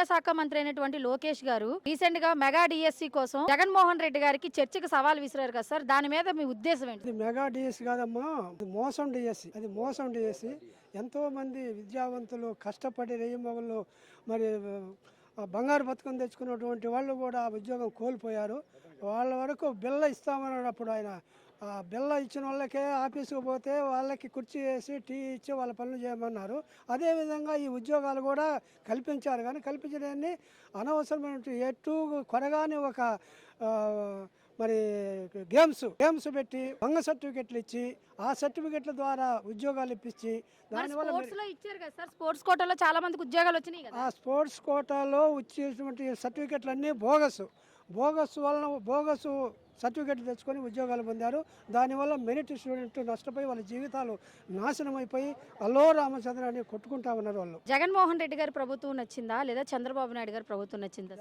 విద్యాశాఖ మంత్రి అయినటువంటి లోకేష్ గారు రీసెంట్ గా మెగా డిఎస్సి కోసం జగన్మోహన్ రెడ్డి గారికి చర్చకు సవాల్ విసిరారు కదా సార్, దాని మీద మీ ఉద్దేశం ఏంటి? ఇది మెగా డిఎస్సి కాదమ్మా, ఇది మోసం డిఎస్సి. అది మోసం డిఎస్సి. ఎంతో మంది విద్యావంతులు కష్టపడి రేయింబగళ్ళు మరి బంగారు బతుకం తెచ్చుకున్నటువంటి వాళ్ళు కూడా ఉద్యోగం కోల్పోయారు. వాళ్ళ వరకు బిల్ల ఇస్తామన్నప్పుడు ఆయన ఆ బిల్ల ఇచ్చిన వాళ్ళకే ఆఫీసుకు పోతే వాళ్ళకి కుర్చీ వేసి టీ ఇచ్చి వాళ్ళ పనులు చేయమన్నారు. అదేవిధంగా ఈ ఉద్యోగాలు కూడా కల్పించారు, కానీ కల్పించడాన్ని అనవసరమైన ఎటు కొరగానే ఒక మరి గేమ్స్ పెట్టి వంగ సర్టిఫికెట్లు ఇచ్చి ఆ సర్టిఫికెట్ల ద్వారా ఉద్యోగాలు ఇప్పించి దానివల్ల ఇచ్చారు కదా సార్, స్పోర్ట్స్ కోటాలో చాలా మందికి ఉద్యోగాలు వచ్చినాయి కదా. ఆ స్పోర్ట్స్ కోటాలో వచ్చేటువంటి సర్టిఫికెట్లు అన్నీ బోగస్ వలన బోగస్ సర్టిఫికెట్లు తెచ్చుకొని ఉద్యోగాలు పొందారు. దానివల్ల మెరిట్ స్టూడెంట్ నష్టపోయి వాళ్ళ జీవితాలు నాశనం అయిపోయి అల్లో రామచంద్రాన్ని కొట్టుకుంటా ఉన్నారు వాళ్ళు. జగన్మోహన్ రెడ్డి గారి ప్రభుత్వం నచ్చిందా లేదా చంద్రబాబు నాయుడు గారి ప్రభుత్వం నచ్చిందా?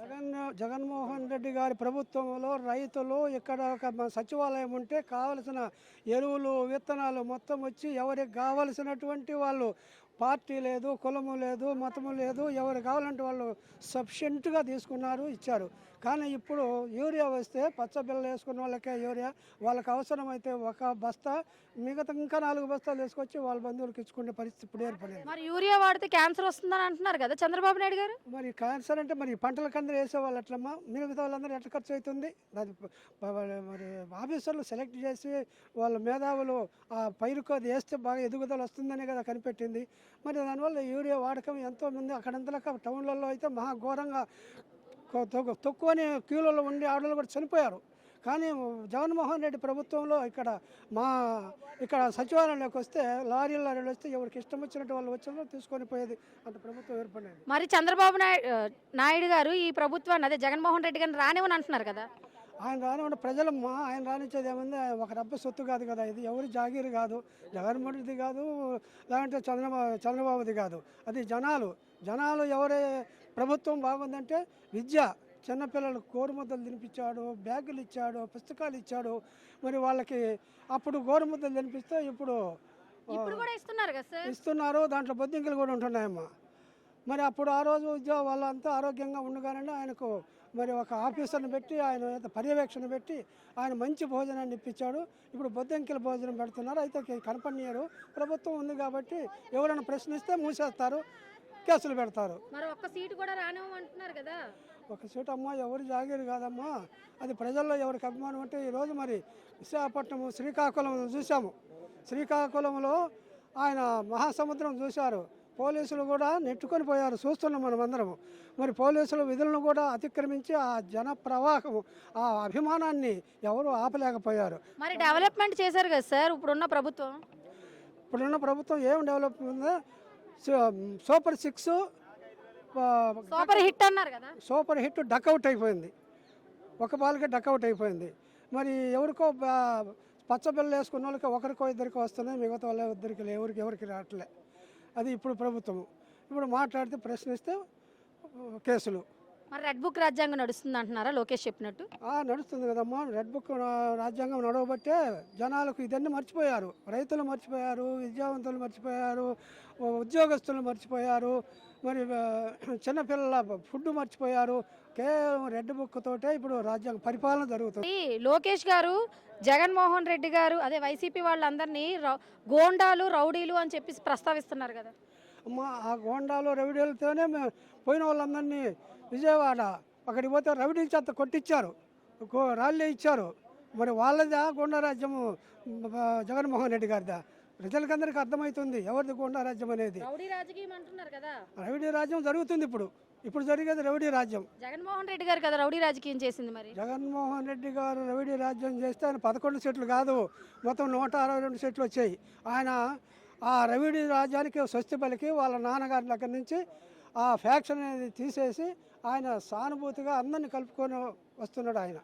జగన్మోహన్ రెడ్డి గారి ప్రభుత్వంలో రైతులు ఇక్కడ ఒక సచివాలయం ఉంటే కావలసిన ఎరువులు విత్తనాలు మొత్తం వచ్చి ఎవరికి కావలసినటువంటి వాళ్ళు పార్టీ లేదు, కులము లేదు, మతము లేదు, ఎవరు కావాలంటే వాళ్ళు సఫిషియెంట్గా తీసుకున్నారు, ఇచ్చారు. కానీ ఇప్పుడు యూరియా వస్తే పచ్చ బిళ్ళ వేసుకున్న వాళ్ళకే యూరియా, వాళ్ళకి అవసరమైతే ఒక బస్తా మిగతా ఇంకా 4 బస్తాలు వేసుకొచ్చి వాళ్ళ బంధువులకు ఇచ్చుకునే పరిస్థితి ఇప్పుడు ఏర్పడింది. మరి యూరియా వాడితే క్యాన్సర్ వస్తుందని అంటున్నారు కదా చంద్రబాబు నాయుడు గారు. మరి క్యాన్సర్ అంటే మరి పంటలకందరూ వేసేవాళ్ళు ఎట్లమ్మా, మిగతా వాళ్ళందరూ ఎట్లా ఖర్చు అవుతుంది? అది మరి ఆఫీసర్లు సెలెక్ట్ చేసి వాళ్ళ మేధావులు ఆ పైరుకు అది వేస్తే బాగా ఎదుగుదల వస్తుందనే కదా కనిపెట్టింది. మరి దానివల్ల యూరియా వాడకం ఎంతోమంది అక్కడంతలో టౌన్లలో అయితే మహా ఘోరంగా తక్కువని క్యూలలో ఉండి ఆడలు కూడా చనిపోయారు. కానీ జగన్మోహన్ రెడ్డి ప్రభుత్వంలో ఇక్కడ సచివాలయంలోకి వస్తే లారీలు వస్తే ఎవరికి ఇష్టం వచ్చినట్టు వాళ్ళు వచ్చిన తీసుకొని పోయేది, అంత ప్రభుత్వం ఏర్పడేది. మరి చంద్రబాబు నాయుడు గారు ఈ ప్రభుత్వాన్ని అదే జగన్మోహన్ రెడ్డి గారిని రానివని అంటున్నారు కదా. ఆయన రానివ్వండి, ప్రజలమ్మా ఆయన రానిచ్చేది ఏముంది? ఒక రబ్బ సొత్తు కాదు కదా, ఇది ఎవరి జాగీరు కాదు, జగన్మోహన్ది కాదు, లేదంటే చంద్రబాబుది కాదు, అది జనాలు ఎవరే ప్రభుత్వం బాగుందంటే విద్య, చిన్నపిల్లలకు గోరుముద్దలు తినిపించాడు, బ్యాగులు ఇచ్చాడు, పుస్తకాలు ఇచ్చాడు. మరి వాళ్ళకి అప్పుడు గోరుముద్దలు తినిపిస్తే ఇప్పుడు కూడా ఇస్తున్నారు కదా సార్, ఇస్తున్నారు. దాంట్లో బొద్దింకలు కూడా ఉంటున్నాయమ్మా. మరి అప్పుడు ఆ రోజు ఉద్యోగం వాళ్ళంతా ఆరోగ్యంగా ఉండగానే ఆయనకు మరి ఒక ఆఫీసర్ని పెట్టి ఆయన పర్యవేక్షణ పెట్టి ఆయన మంచి భోజనాన్ని ఇప్పించాడు. ఇప్పుడు బొద్దింకల భోజనం పెడుతున్నారు. అయితే కనపడనీయరు, ప్రభుత్వం ఉంది కాబట్టి ఎవరైనా ప్రశ్నిస్తే మూసేస్తారు, కేసులు పెడతారు. మరి ఒక్క సీటు కూడా రానివ్వమంటున్నారు కదా. ఒక సీటు అమ్మా ఎవరు జాగీరు కాదమ్మా, అది ప్రజల్లో ఎవరికి అభిమానం అంటే ఈరోజు మరి విశాఖపట్నం శ్రీకాకుళం చూసాము. శ్రీకాకుళంలో ఆయన మహాసముద్రం చూశారు, పోలీసులు కూడా నెట్టుకొని పోయారు, చూస్తున్నాం మనం అందరము. మరి పోలీసుల విధులను కూడా అతిక్రమించి ఆ జన ప్రవాహం, ఆ అభిమానాన్ని ఎవరు ఆపలేకపోయారు. మరి డెవలప్మెంట్ చేశారు కదా సార్ ఇప్పుడున్న ప్రభుత్వం ఏం డెవలప్మెంట్ ఉందో, సూపర్ 6 సూపర్ హిట్ అన్నారు కదా, సూపర్ హిట్ డక్అవుట్ అయిపోయింది, ఒక బాల్కే డక్అవుట్ అయిపోయింది. మరి ఎవరికో పచ్చబిల్ల వేసుకున్న వాళ్ళకి ఒకరికో ఇద్దరికో వస్తున్నాయి, మిగతా వాళ్ళ ఇద్దరికి ఎవరికి రావట్లే. అది ఇప్పుడు ప్రభుత్వం. ఇప్పుడు మాట్లాడితే ప్రశ్నిస్తే కేసులు. మరి రెడ్ బుక్ రాజ్యాంగం నడుస్తుంది అంటున్నారా లోకేష్ చెప్పినట్టు? నడుస్తుంది కదమ్మా. రెడ్ బుక్ రాజ్యాంగం నడవబట్టే జనాలకు ఇదన్నీ మర్చిపోయారు. రైతులు మర్చిపోయారు, విద్యావంతులు మర్చిపోయారు, ఉద్యోగస్తులు మర్చిపోయారు, మరి చిన్నపిల్లల ఫుడ్ మర్చిపోయారు. కేవలం రెడ్ బుక్ తోటే ఇప్పుడు రాజ్యాంగ పరిపాలన జరుగుతుంది. లోకేష్ గారు జగన్మోహన్ రెడ్డి గారు అదే వైసీపీ వాళ్ళందరినీ గోండాలు రౌడీలు అని చెప్పి ప్రస్తావిస్తున్నారు కదా. అమ్మ ఆ గోండాలు రౌడీలతోనే పోయిన వాళ్ళందరినీ విజయవాడ అక్కడికి పోతే రౌడీల చేత కొట్టించారు, రాళ్ళే ఇచ్చారు. మరి వాళ్ళదా గోండా రాజ్యము జగన్మోహన్ రెడ్డి గారిదా? ప్రజలకందరికీ అర్థమవుతుంది ఎవరిది గోండా రాజ్యం అనేది. రౌడీ రాజ్యం జరుగుతుంది ఇప్పుడు జరిగేది రౌడీ రాజ్యం. జగన్మోహన్ రెడ్డి గారు కదా రౌడీ రాజకీయం చేసింది. మరి జగన్మోహన్ రెడ్డి గారు రౌడీ రాజ్యం చేస్తే ఆయన 11 సీట్లు కాదు, మొత్తం 162 సీట్లు వచ్చాయి. ఆయన ఆ రౌడీ రాజ్యానికి స్వస్తి పలికి వాళ్ళ నాన్నగారి దగ్గర నుంచి ఆ ఫ్యాక్షన్ అనేది తీసేసి ఆయన సానుభూతిగా అందరినీ కలుపుకొని వస్తున్నాడు ఆయన.